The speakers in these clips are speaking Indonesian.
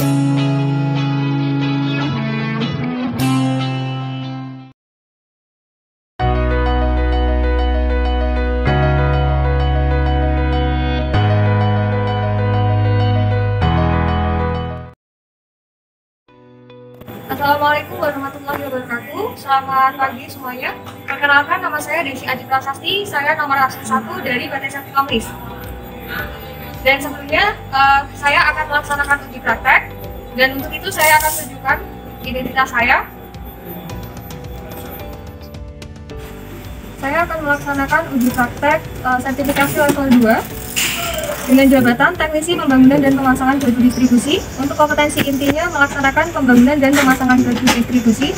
Assalamualaikum warahmatullahi wabarakatuh. Selamat pagi semuanya. Perkenalkan, nama saya Desi Adi Prasasti. Saya nomor absen 1 dari BTS Komlis. Dan sebelumnya saya akan melaksanakan uji praktek. Dan untuk itu saya akan tunjukkan identitas saya. Saya akan melaksanakan uji praktek sertifikasi level 2 dengan jabatan Teknisi Pembangunan dan Pemasangan Gardu Distribusi. Untuk kompetensi intinya melaksanakan pembangunan dan pemasangan gardu distribusi.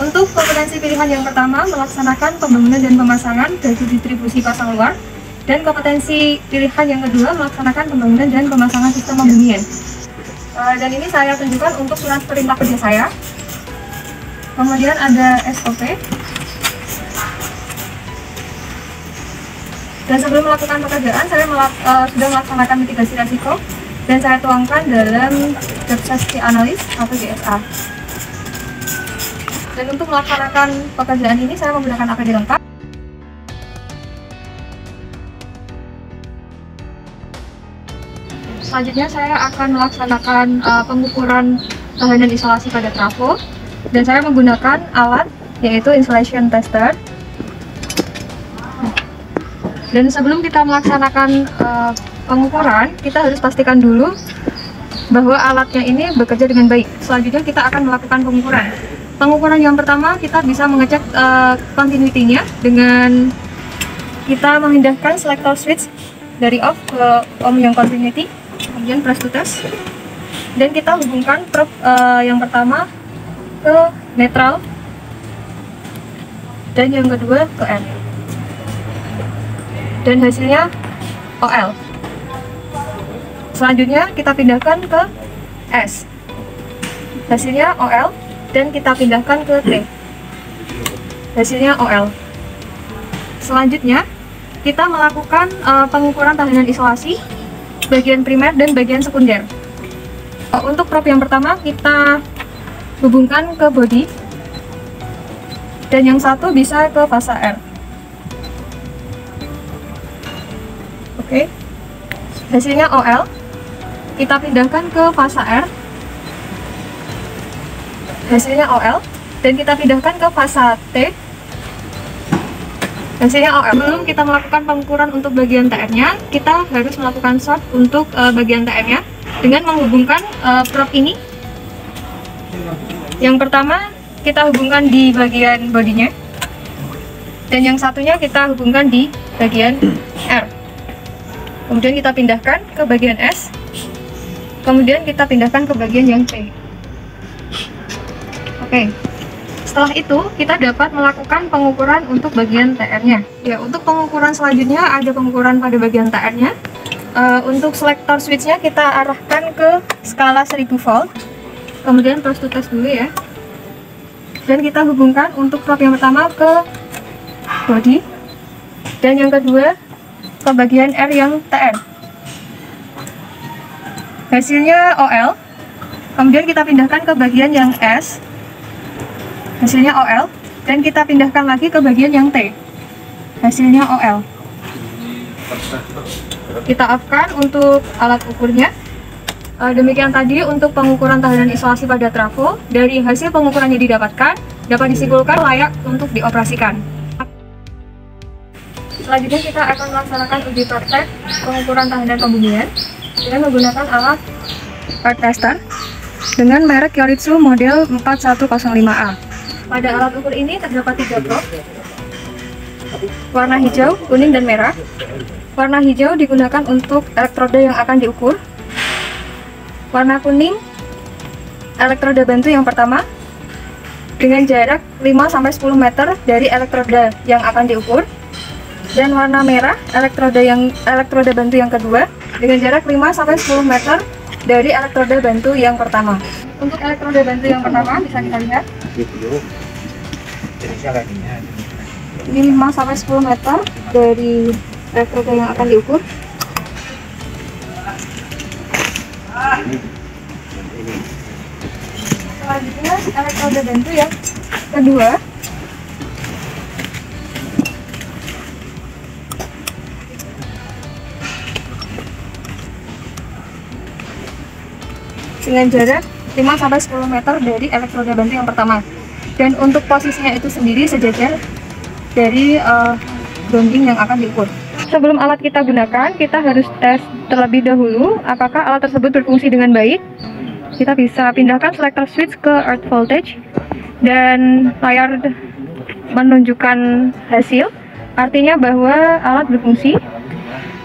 Untuk kompetensi pilihan yang pertama melaksanakan pembangunan dan pemasangan gardu distribusi pasang luar. Dan kompetensi pilihan yang kedua melaksanakan pembangunan dan pemasangan sistem pembumian. Dan ini saya tunjukkan untuk surat perintah kerja saya. Kemudian ada SOP. Dan sebelum melakukan pekerjaan, saya sudah melaksanakan mitigasi risiko dan saya tuangkan dalam Job Safety Analysis atau JSA. Dan untuk melaksanakan pekerjaan ini, saya menggunakan APD lengkap. Selanjutnya, saya akan melaksanakan pengukuran tahanan isolasi pada trafo dan saya menggunakan alat yaitu Insulation Tester. Dan sebelum kita melaksanakan pengukuran, kita harus pastikan dulu bahwa alatnya ini bekerja dengan baik. Selanjutnya kita akan melakukan pengukuran. Pengukuran yang pertama kita bisa mengecek continuity-nya dengan kita memindahkan selector switch dari off ke on yang continuity, kemudian press to test. Dan kita hubungkan probe yang pertama ke neutral dan yang kedua ke N. Dan hasilnya OL. Selanjutnya kita pindahkan ke S. Hasilnya OL dan kita pindahkan ke T. Hasilnya OL. Selanjutnya kita melakukan pengukuran tahanan isolasi bagian primer dan bagian sekunder. Untuk probe yang pertama kita hubungkan ke body dan yang satu bisa ke fasa R. Oke, hasilnya OL, kita pindahkan ke fasa R, hasilnya OL, dan kita pindahkan ke fasa T, hasilnya OL. Sebelum kita melakukan pengukuran untuk bagian TR-nya, kita harus melakukan sort untuk bagian TR-nya dengan menghubungkan probe ini. Yang pertama, kita hubungkan di bagian bodinya, dan yang satunya kita hubungkan di bagian R. Kemudian kita pindahkan ke bagian S. Kemudian kita pindahkan ke bagian yang T. Oke. Setelah itu, kita dapat melakukan pengukuran untuk bagian TR-nya. Ya, untuk pengukuran selanjutnya ada pengukuran pada bagian TR-nya. Untuk selector switch-nya kita arahkan ke skala 1000 volt. Kemudian press to test dulu ya. Dan kita hubungkan untuk probe yang pertama ke body. Dan yang kedua ke bagian R yang TR. Hasilnya OL. Kemudian kita pindahkan ke bagian yang S. Hasilnya OL. Dan kita pindahkan lagi ke bagian yang T. Hasilnya OL. Kita off-kan untuk alat ukurnya. Demikian tadi untuk pengukuran tahanan isolasi pada trafo. Dari hasil pengukuran yang didapatkan, dapat disimpulkan layak untuk dioperasikan. Selanjutnya kita akan melaksanakan uji praktek pengukuran tahanan pembumian dengan menggunakan alat part tester dengan merek Yoritsu model 4105A. Pada alat ukur ini terdapat 3 probe, warna hijau, kuning, dan merah. Warna hijau digunakan untuk elektroda yang akan diukur. Warna kuning, elektroda bantu yang pertama dengan jarak 5-10 meter dari elektroda yang akan diukur. Dan warna merah, elektroda bantu yang kedua dengan jarak 5-10 meter dari elektroda bantu yang pertama. Untuk elektroda bantu yang pertama bisa kita lihat. Ini 5-10 meter dari elektroda yang akan diukur. Selanjutnya elektroda bantu yang kedua. Dengan jarak 5-10 meter dari elektroda bantu yang pertama. Dan untuk posisinya itu sendiri sejajar dari grounding yang akan diukur. Sebelum alat kita gunakan, kita harus tes terlebih dahulu apakah alat tersebut berfungsi dengan baik. Kita bisa pindahkan selector switch ke earth voltage dan layar menunjukkan hasil, artinya bahwa alat berfungsi.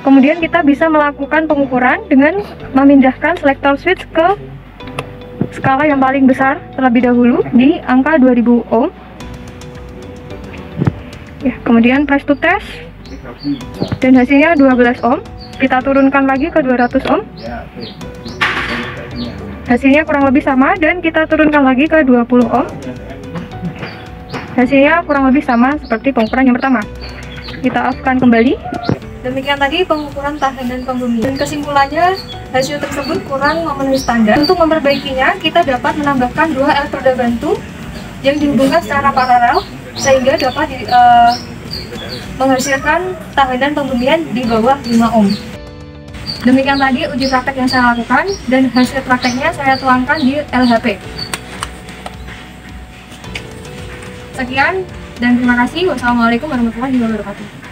Kemudian kita bisa melakukan pengukuran dengan memindahkan selector switch ke skala yang paling besar terlebih dahulu di angka 2000 ohm. Ya, kemudian press to test dan hasilnya 12 ohm. Kita turunkan lagi ke 200 ohm. Hasilnya kurang lebih sama dan kita turunkan lagi ke 20 ohm. Hasilnya kurang lebih sama seperti pengukuran yang pertama. Kita off-kan kembali. Demikian tadi pengukuran tahanan pembumian. Kesimpulannya, hasil tersebut kurang memenuhi standar. Untuk memperbaikinya, kita dapat menambahkan 2 elektroda bantu yang dihubungkan secara paralel sehingga dapat menghasilkan tahanan pembumian di bawah 5 ohm. Demikian tadi uji praktek yang saya lakukan dan hasil prakteknya saya tuangkan di LHP. Sekian dan terima kasih. Wassalamualaikum warahmatullahi wabarakatuh.